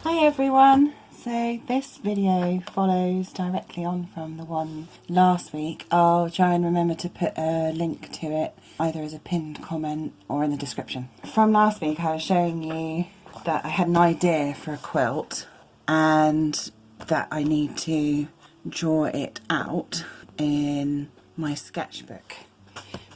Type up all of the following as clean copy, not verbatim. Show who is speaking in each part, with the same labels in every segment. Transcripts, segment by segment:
Speaker 1: Hi everyone! So this video follows directly on from the one last week. I'll try and remember to put a link to it either as a pinned comment or in the description. From last week I was showing you that I had an idea for a quilt and that I need to draw it out in my sketchbook,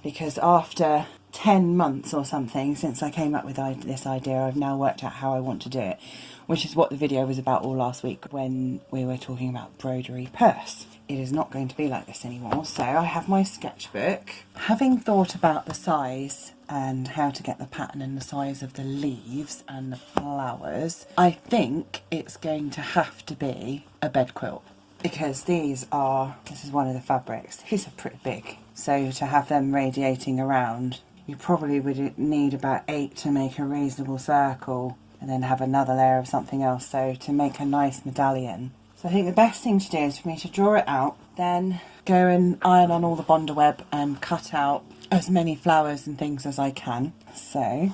Speaker 1: because after 10 months or something since I came up with this idea, I've now worked out how I want to do it, which is what the video was about all last week when we were talking about Broderie Perse. It is not going to be like this anymore, so I have my sketchbook. Having thought about the size and how to get the pattern and the size of the leaves and the flowers, I think it's going to have to be a bed quilt, because this is one of the fabrics. These are pretty big, so to have them radiating around, you probably would need about 8 to make a reasonable circle, and then have another layer of something else, so to make a nice medallion. So I think the best thing to do is for me to draw it out, then go and iron on all the bondaweb and cut out as many flowers and things as I can. So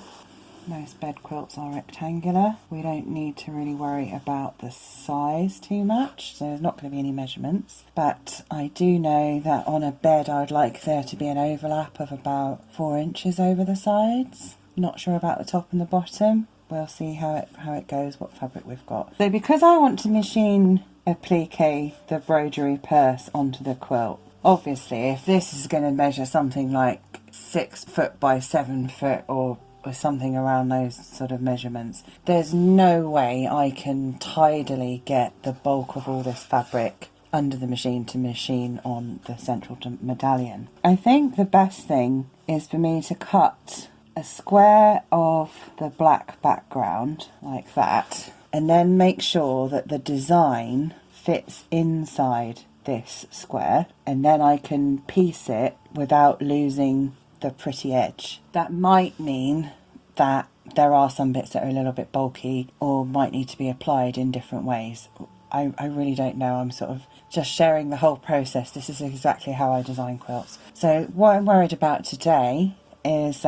Speaker 1: most bed quilts are rectangular. We don't need to really worry about the size too much, so there's not going to be any measurements. But I do know that on a bed I would like there to be an overlap of about 4 inches over the sides. Not sure about the top and the bottom. We'll see how it goes, what fabric we've got. So because I want to machine applique the Broderie Perse onto the quilt, obviously if this is going to measure something like 6 foot by 7 foot or something around those sort of measurements, there's no way I can tidily get the bulk of all this fabric under the machine to machine on the central medallion. I think the best thing is for me to cut a square of the black background like that, and then make sure that the design fits inside this square, and then I can piece it without losing the pretty edge. That might mean that there are some bits that are a little bit bulky or might need to be applied in different ways. I really don't know. I'm sort of just sharing the whole process. This is exactly how I design quilts. So what I'm worried about today is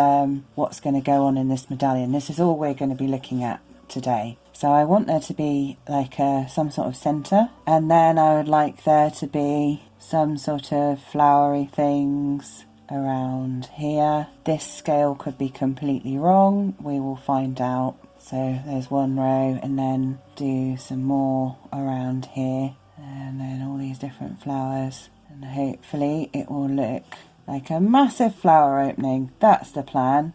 Speaker 1: what's going to go on in this medallion. This is all we're going to be looking at today. So I want there to be like some sort of centre, and then I would like there to be some sort of flowery things around here. This scale could be completely wrong, we will find out. So there's one row, and then do some more around here, and then all these different flowers, and hopefully it will look like a massive flower opening. That's the plan.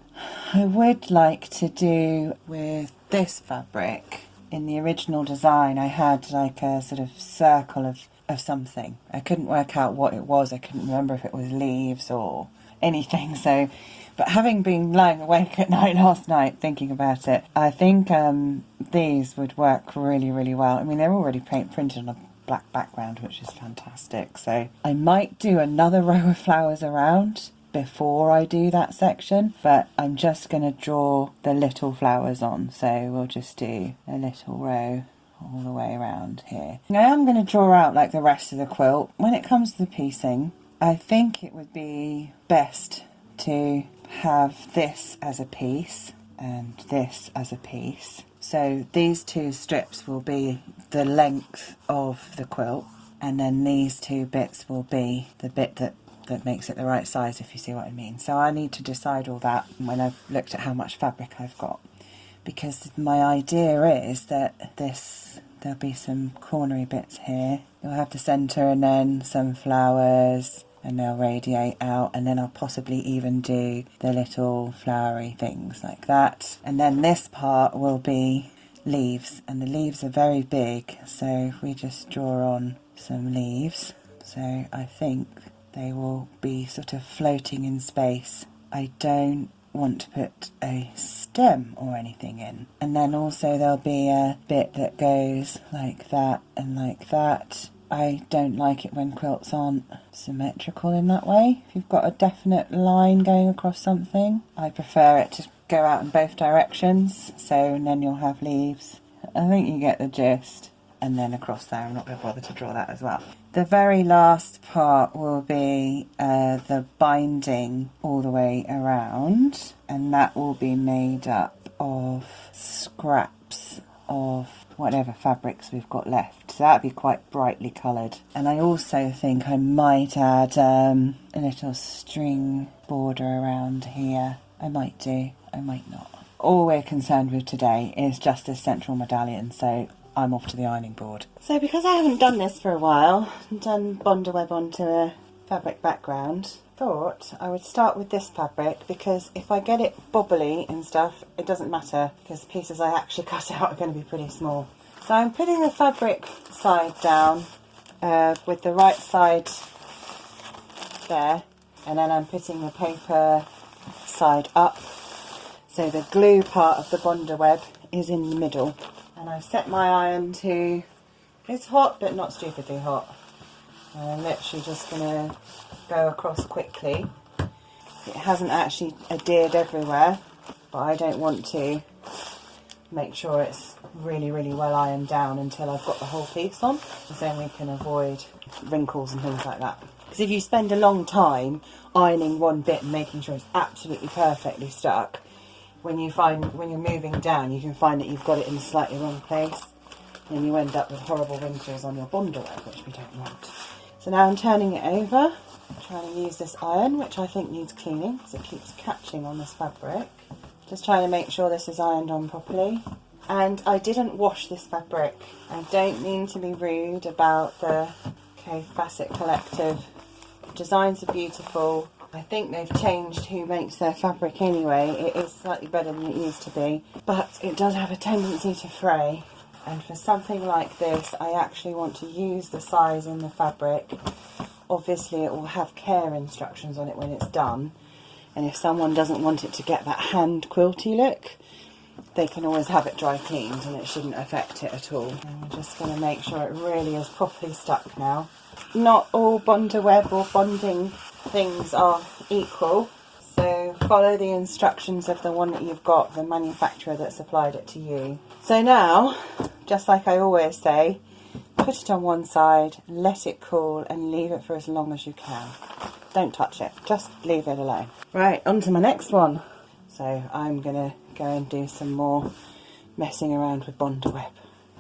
Speaker 1: I would like to do with this fabric, in the original design I had like a sort of circle of something. I couldn't work out what it was. I couldn't remember if it was leaves or anything. So, but having been lying awake at night last night thinking about it, I think these would work really, really well. I mean, they're already printed on a black background, which is fantastic. So I might do another row of flowers around before I do that section, but I'm just going to draw the little flowers on. So we'll just do a little row all the way around here. Now I'm going to draw out like the rest of the quilt. When it comes to the piecing, I think it would be best to have this as a piece and this as a piece. So these two strips will be the length of the quilt, and then these two bits will be the bit that makes it the right size, if you see what I mean. So I need to decide all that when I've looked at how much fabric I've got, because my idea is that there'll be some cornery bits here. You'll have the centre and then some flowers, and they'll radiate out, and then I'll possibly even do the little flowery things like that. And then this part will be leaves, and the leaves are very big, so if we just draw on some leaves, so I think they will be sort of floating in space. I don't want to put a stem or anything in. And then also there'll be a bit that goes like that and like that. I don't like it when quilts aren't symmetrical in that way. If you've got a definite line going across something, I prefer it to go out in both directions, so and then you'll have leaves. I think you get the gist. And then across there, I'm not going to bother to draw that as well. The very last part will be the binding all the way around, and that will be made up of scraps of whatever fabrics we've got left. So that'd be quite brightly coloured. And I also think I might add a little string border around here. I might do, I might not. All we're concerned with today is just this central medallion, so I'm off to the ironing board. So because I haven't done this for a while, and done bondaweb onto a fabric background, thought I would start with this fabric, because if I get it bobbly and stuff, it doesn't matter, because the pieces I actually cut out are going to be pretty small. So I'm putting the fabric side down with the right side there, and then I'm putting the paper side up, so the glue part of the bondaweb is in the middle. And I've set my iron to, it's hot but not stupidly hot. I'm literally just going to go across quickly. It hasn't actually adhered everywhere, but I don't want to. Make sure it's really well ironed down until I've got the whole piece on, because then we can avoid wrinkles and things like that. Because if you spend a long time ironing one bit and making sure it's absolutely perfectly stuck, when you're moving down, you can find that you've got it in the slightly wrong place, and you end up with horrible wrinkles on your bondaweb, which we don't want. So now I'm turning it over, trying to use this iron, which I think needs cleaning because it keeps catching on this fabric. Just trying to make sure this is ironed on properly. And I didn't wash this fabric. I don't mean to be rude about the Facet Collective. Designs are beautiful. I think they've changed who makes their fabric anyway. It is slightly better than it used to be, but it does have a tendency to fray. And for something like this, I actually want to use the size in the fabric. Obviously it will have care instructions on it when it's done, and if someone doesn't want it to get that hand quilty look, they can always have it dry cleaned and it shouldn't affect it at all. And we're just going to make sure it really is properly stuck now. Not all bondaweb or bonding things are equal, so follow the instructions of the one that you've got, the manufacturer that supplied it to you. So now, just like I always say, put it on one side, let it cool and leave it for as long as you can. Don't touch it, just leave it alone. Right, on to my next one. So I'm going to go and do some more messing around with bondaweb.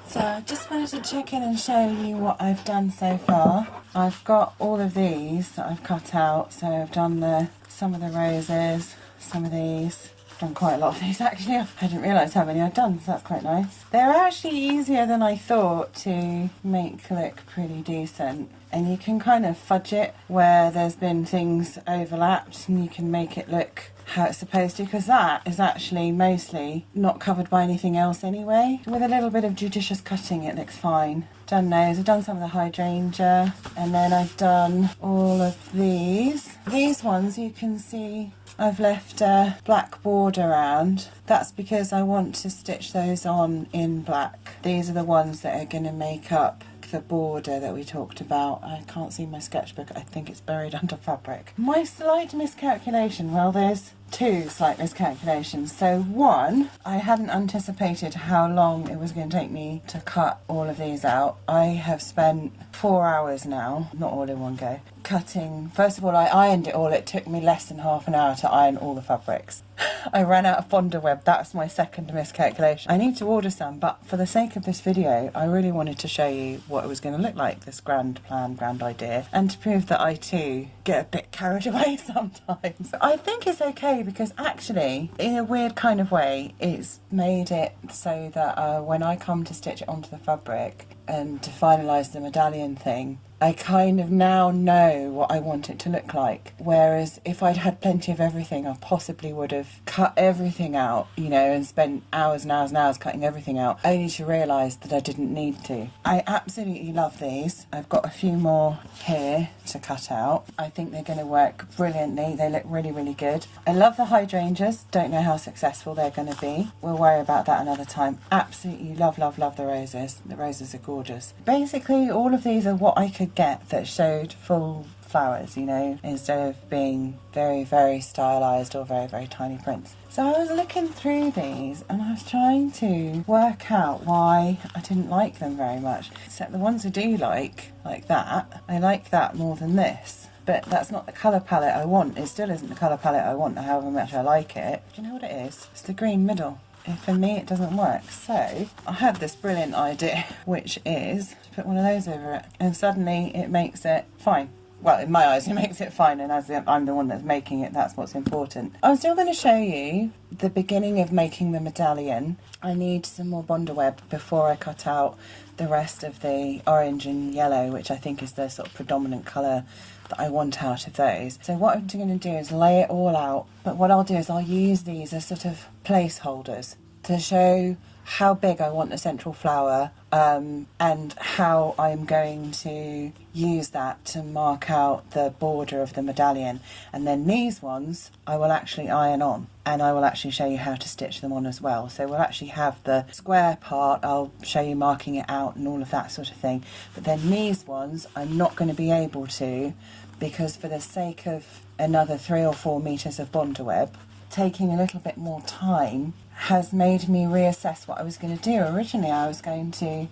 Speaker 1: So I just wanted to check in and show you what I've done so far. I've got all of these that I've cut out. So I've done some of the roses, some of these. I've done quite a lot of these actually. I didn't realise how many I'd done, so that's quite nice. They're actually easier than I thought to make look pretty decent. And you can kind of fudge it where there's been things overlapped, and you can make it look how it's supposed to, because that is actually mostly not covered by anything else anyway. With a little bit of judicious cutting it looks fine. Done those, I've done some of the hydrangea, and then I've done all of these. These ones you can see I've left a black border around. That's because I want to stitch those on in black. These are the ones that are going to make up the border that we talked about. I can't see my sketchbook, I think it's buried under fabric. My slight miscalculation, well, there's two slight miscalculations. So one, I hadn't anticipated how long it was going to take me to cut all of these out. I have spent 4 hours now, not all in one go, cutting. First of all, I ironed it all. It took me less than half an hour to iron all the fabrics. I ran out of bondaweb. That's my second miscalculation. I need to order some, but for the sake of this video, I really wanted to show you what it was going to look like, this grand plan, grand idea, and to prove that I too get a bit carried away sometimes. I think it's okay, because actually, in a weird kind of way, it's made it so that when I come to stitch it onto the fabric and to finalise the medallion thing, I kind of now know what I want it to look like. Whereas if I'd had plenty of everything, I possibly would have cut everything out, you know, and spent hours and hours and hours cutting everything out, only to realise that I didn't need to. I absolutely love these. I've got a few more here to cut out. I think they're going to work brilliantly. They look really good. I love the hydrangeas. Don't know how successful they're going to be. We'll worry about that another time. Absolutely love the roses. The roses are gorgeous. Basically, all of these are what I could get that showed full flowers, you know, instead of being very stylized or very tiny prints. So I was looking through these and I was trying to work out why I didn't like them very much. Except the ones I do like that, I like that more than this. But that's not the colour palette I want. It still isn't the colour palette I want, however much I like it. Do you know what it is? It's the green middle. for me it doesn't work. So I had this brilliant idea, which is to put one of those over it, and suddenly it makes it fine. Well, in my eyes, it makes it fine, and as I'm the one that's making it, that's what's important. I'm still going to show you the beginning of making the medallion. I need some more bondaweb before I cut out the rest of the orange and yellow, which I think is the sort of predominant colour that I want out of those. So what I'm going to do is lay it all out, but what I'll do is I'll use these as sort of placeholders to show how big I want the central flower, and how I'm going to use that to mark out the border of the medallion. And then these ones I will actually iron on, and I will actually show you how to stitch them on as well. So we'll actually have the square part, I'll show you marking it out and all of that sort of thing. But then these ones I'm not going to be able to, because for the sake of another 3 or 4 meters of bondaweb, taking a little bit more time has made me reassess what I was going to do. Originally I was going to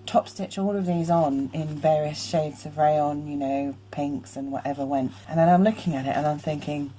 Speaker 1: top stitch all of these on in various shades of rayon, you know, pinks and whatever went. And then I'm looking at it and I'm thinking,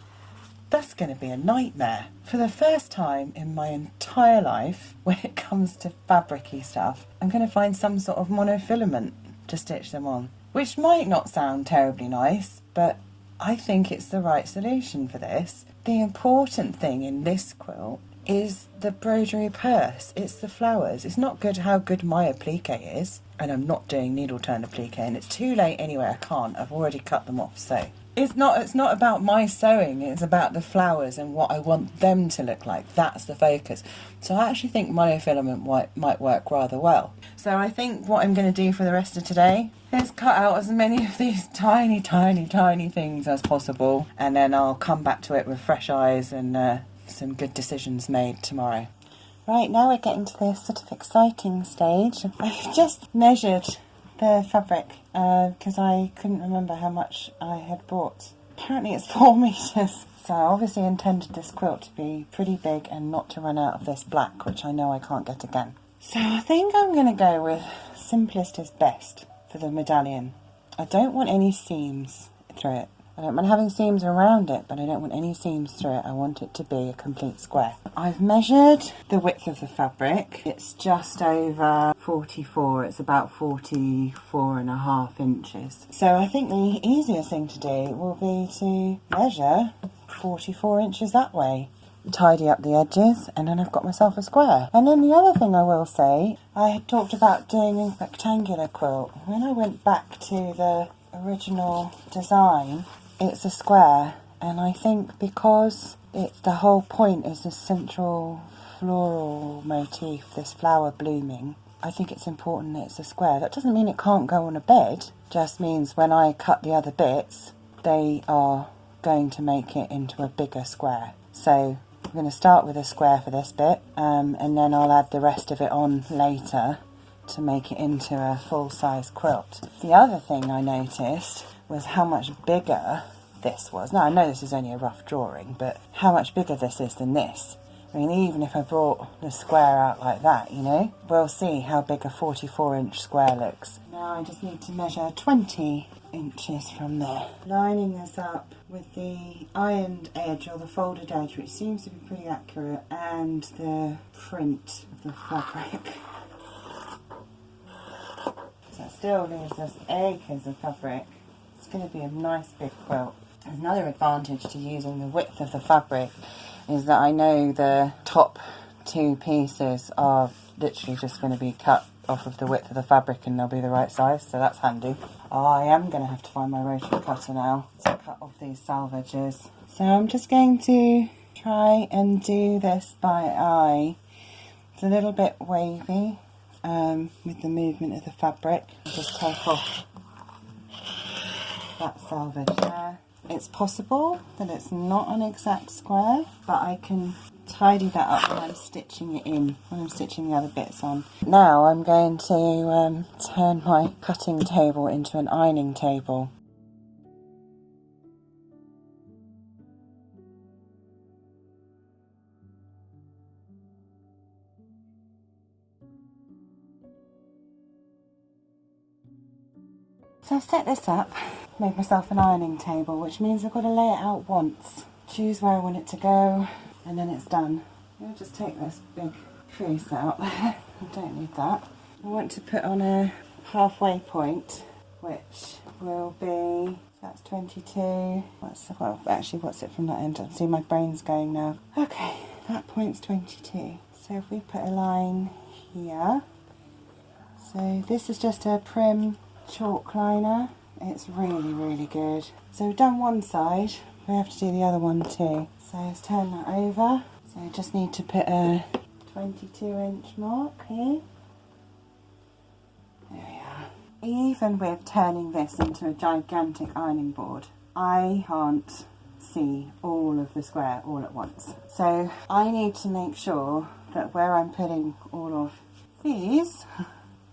Speaker 1: that's going to be a nightmare. For the first time in my entire life, when it comes to fabricy stuff, I'm going to find some sort of monofilament to stitch them on, which might not sound terribly nice, but I think it's the right solution for this. The important thing in this quilt is the Broderie Perse. It's the flowers. It's not good how good my applique is, and I'm not doing needle turn applique, and it's too late anyway. I can't. I've already cut them off. So it's not about my sewing. It's about the flowers and what I want them to look like. That's the focus. So I actually think monofilament might work rather well. So I think what I'm going to do for the rest of today is cut out as many of these tiny things as possible, and then I'll come back to it with fresh eyes and some good decisions made tomorrow. Right, now we're getting to this sort of exciting stage. I've just measured the fabric because I couldn't remember how much I had bought. Apparently it's 4 meters. So I obviously intended this quilt to be pretty big and not to run out of this black, which I know I can't get again. So I think I'm going to go with simplest is best for the medallion. I don't want any seams through it. I don't mind having seams around it, but I don't want any seams through it. I want it to be a complete square. I've measured the width of the fabric. It's just over 44. It's about 44.5 inches. So I think the easiest thing to do will be to measure 44 inches that way. Tidy up the edges, and then I've got myself a square. And then the other thing I will say, I had talked about doing a rectangular quilt. When I went back to the original design, it's a square, and I think because the whole point is the central floral motif, this flower blooming, I think it's important that it's a square. That doesn't mean it can't go on a bed, just means when I cut the other bits, they are going to make it into a bigger square. So I'm going to start with a square for this bit, and then I'll add the rest of it on later to make it into a full-size quilt. The other thing I noticed was how much bigger this was. Now I know this is only a rough drawing, but how much bigger this is than this. I mean, even if I brought the square out like that, you know, we'll see how big a 44-inch square looks. Now I just need to measure 20 inches from there. Lining this up with the ironed edge or the folded edge, which seems to be pretty accurate, and the print of the fabric. So it still leaves us acres of fabric. It's going to be a nice big quilt. There's another advantage to using the width of the fabric is that I know the top 2 pieces are literally just going to be cut off of the width of the fabric and they'll be the right size, so that's handy. I am going to have to find my rotary cutter now to cut off these salvages. So I'm just going to try and do this by eye. It's a little bit wavy with the movement of the fabric. I'll just take off that salvage there. It's possible that it's not an exact square, but I can tidy that up when I'm stitching it in, when I'm stitching the other bits on. Now I'm going to turn my cutting table into an ironing table. So I've set this up, made myself an ironing table, which means I've got to lay it out once, choose where I want it to go, and then it's done. I'll just take this big crease out there. I don't need that. I want to put on a halfway point, which will be, that's 22. Well, actually, what's it from that end? I see my brain's going now. Okay, that point's 22. So if we put a line here, so this is just a prim chalk liner. It's really, really good. So we've done one side, we have to do the other one too. So let's turn that over. So I just need to put a 22-inch mark here. There we are. Even with turning this into a gigantic ironing board, I can't see all of the square all at once. So I need to make sure that where I'm putting all of these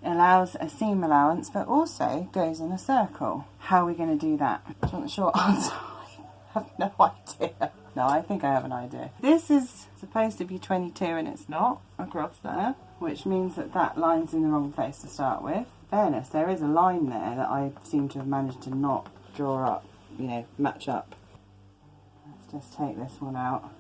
Speaker 1: allows a seam allowance, but also goes in a circle. How are we going to do that? Do you want the short answer? I have no idea. No, I think I have an idea. This is supposed to be 22 and it's not across there, which means that that line's in the wrong place to start with. In fairness, there is a line there that I seem to have managed to not draw up, you know, match up. Let's just take this one out.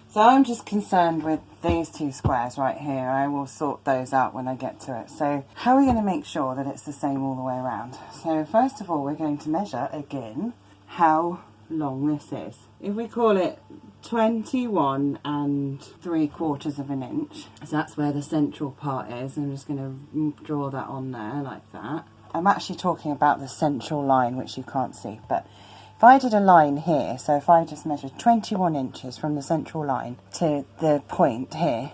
Speaker 1: So I'm just concerned with these two squares right here. I will sort those out when I get to it. So how are we going to make sure that it's the same all the way around? So first of all, we're going to measure again how long this is. If we call it 21 3/4 of an inch, so that's where the central part is. I'm just going to draw that on there like that. I'm actually talking about the central line, which you can't see, but if I did a line here, so if I just measured 21 inches from the central line to the point here,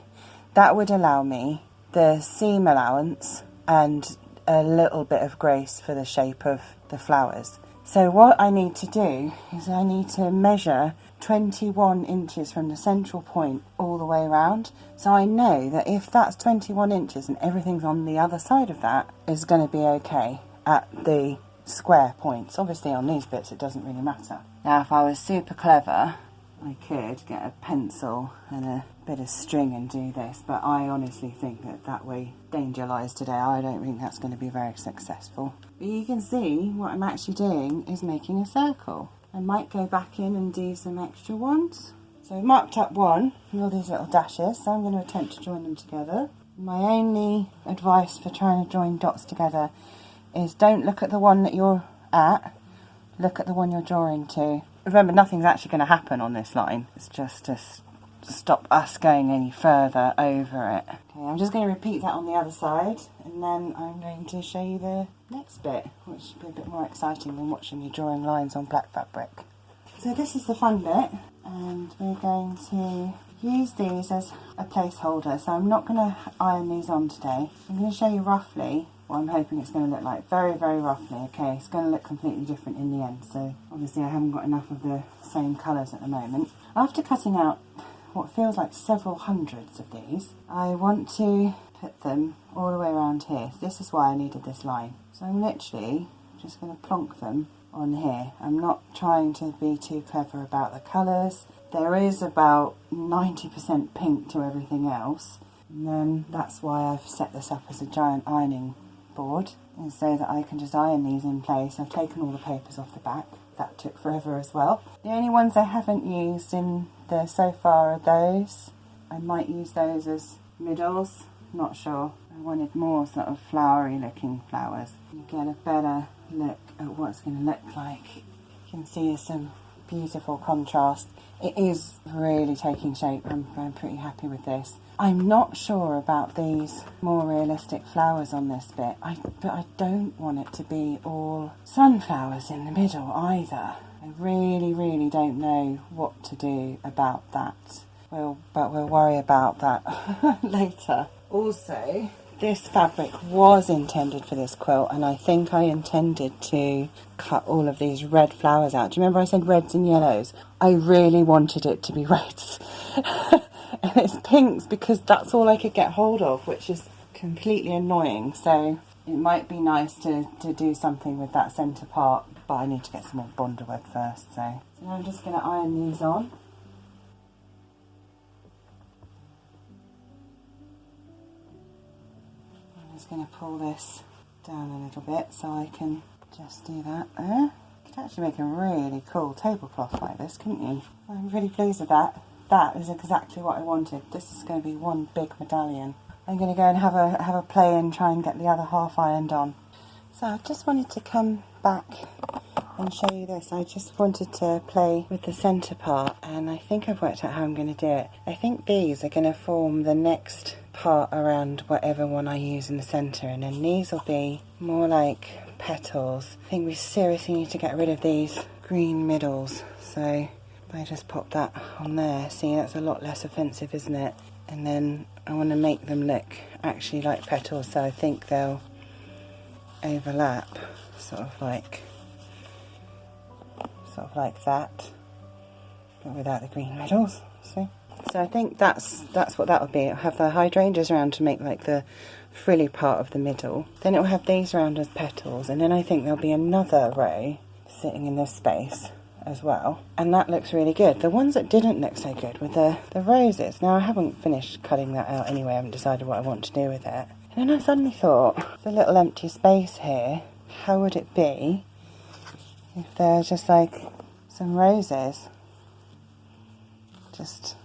Speaker 1: that would allow me the seam allowance and a little bit of grace for the shape of the flowers. So what I need to do is I need to measure 21 inches from the central point all the way around. So I know that if that's 21 inches and everything's on the other side of that, is going to be okay at the square points. Obviously on these bits it doesn't really matter. Now if I was super clever, I could get a pencil and a bit of string and do this, but I honestly think that way, danger lies today. I don't think that's going to be very successful. But you can see what I'm actually doing is making a circle. I might go back in and do some extra ones. So I've marked up one with all these little dashes, so I'm going to attempt to join them together. My only advice for trying to join dots together is don't look at the one that you're at, look at the one you're drawing to. Remember, nothing's actually going to happen on this line. It's just to stop us going any further over it. Okay, I'm just going to repeat that on the other side, and then I'm going to show you the next bit, which should be a bit more exciting than watching me drawing lines on black fabric. So this is the fun bit, and we're going to use these as a placeholder. So I'm not going to iron these on today. I'm going to show you roughly what I'm hoping it's going to look like. Very, very roughly. Okay, it's going to look completely different in the end. So obviously I haven't got enough of the same colours at the moment. After cutting out what feels like several hundreds of these, I want to put them all the way around here. So this is why I needed this line. So I'm literally just going to plonk them on here. I'm not trying to be too clever about the colours. There is about 90% pink to everything else. And then that's why I've set this up as a giant ironing board, and so that I can just iron these in place. I've taken all the papers off the back. That took forever as well. The only ones I haven't used in there so far are those. I might use those as middles, not sure. I wanted more sort of flowery looking flowers. You get a better look at what it's going to look like. You can see there's some beautiful contrast. It is really taking shape. I'm pretty happy with this. I'm not sure about these more realistic flowers on this bit, but I don't want it to be all sunflowers in the middle either. I really, really don't know what to do about that. But we'll worry about that later. Also, this fabric was intended for this quilt, and I think I intended to cut all of these red flowers out. Do you remember I said reds and yellows? I really wanted it to be reds. And it's pinks because that's all I could get hold of, which is completely annoying. So it might be nice to do something with that centre part, but I need to get some more bondaweb first. So I'm just going to iron these on. I'm just going to pull this down a little bit so I can just do that there. You could actually make a really cool tablecloth like this, couldn't you? I'm really pleased with that. that is exactly what I wanted. This is going to be one big medallion. I'm going to go and have a play and try and get the other half ironed on. So I just wanted to come back and show you this. I just wanted to play with the centre part, and I think I've worked out how I'm going to do it. I think these are going to form the next part around whatever one I use in the centre, and then these will be more like petals. I think we seriously need to get rid of these green middles, so if I just pop that on there, see, that's a lot less offensive, isn't it? And then I want to make them look actually like petals, so I think they'll overlap sort of like that, but without the green middles. See? So I think that's what that will be. It'll have the hydrangeas around to make like the frilly part of the middle. Then it will have these round as petals, and then I think there'll be another row sitting in this space as well, and that looks really good. The ones that didn't look so good were the roses. Now I haven't finished cutting that out anyway, I haven't decided what I want to do with it. And then I suddenly thought, the little empty space here, how would it be if there's just like some roses just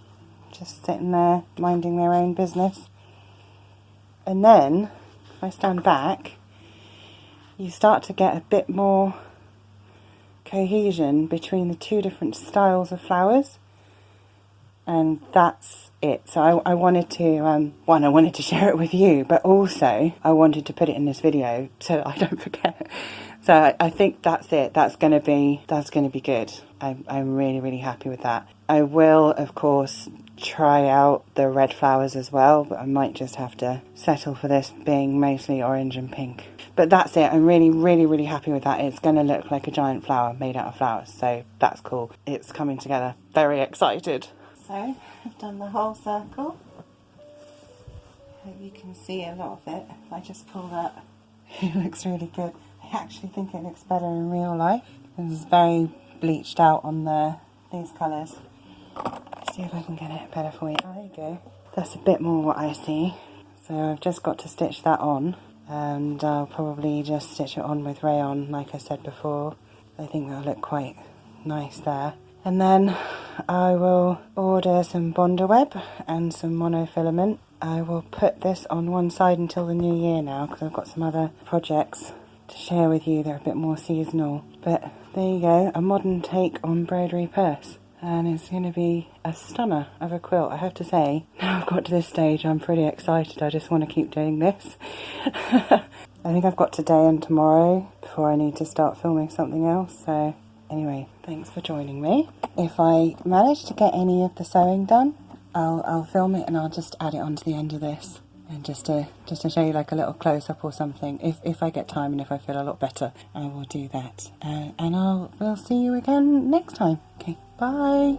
Speaker 1: sitting there minding their own business? And then if I stand back, you start to get a bit more cohesion between the two different styles of flowers, and that's it. So I wanted to I wanted to share it with you, but also I wanted to put it in this video so that I don't forget. So I think that's it. That's gonna be good. I'm really happy with that. I will of course try out the red flowers as well, but I might just have to settle for this being mostly orange and pink. But that's it. I'm really happy with that. It's going to look like a giant flower made out of flowers, so that's cool. It's coming together. Very excited. So I've done the whole circle. Hope you can see a lot of it. If I just pull that, it looks really good. I actually think it looks better in real life. It's very bleached out on these colours. Let's see if I can get it better for you. Oh, there you go. That's a bit more what I see. So I've just got to stitch that on, and I'll probably just stitch it on with rayon like I said before. I think that'll look quite nice there. And then I will order some bondaweb and some monofilament. I will put this on one side until the new year now, because I've got some other projects to share with you. They're a bit more seasonal. But there you go, a modern take on Broderie Perse. And it's going to be a stunner of a quilt, I have to say. Now I've got to this stage, I'm pretty excited. I just want to keep doing this. I think I've got today and tomorrow before I need to start filming something else. So anyway, thanks for joining me. If I manage to get any of the sewing done, I'll film it and I'll just add it onto the end of this. And just to show you like a little close-up or something. If I get time and if I feel a lot better, I will do that. And we'll see you again next time. Okay, bye.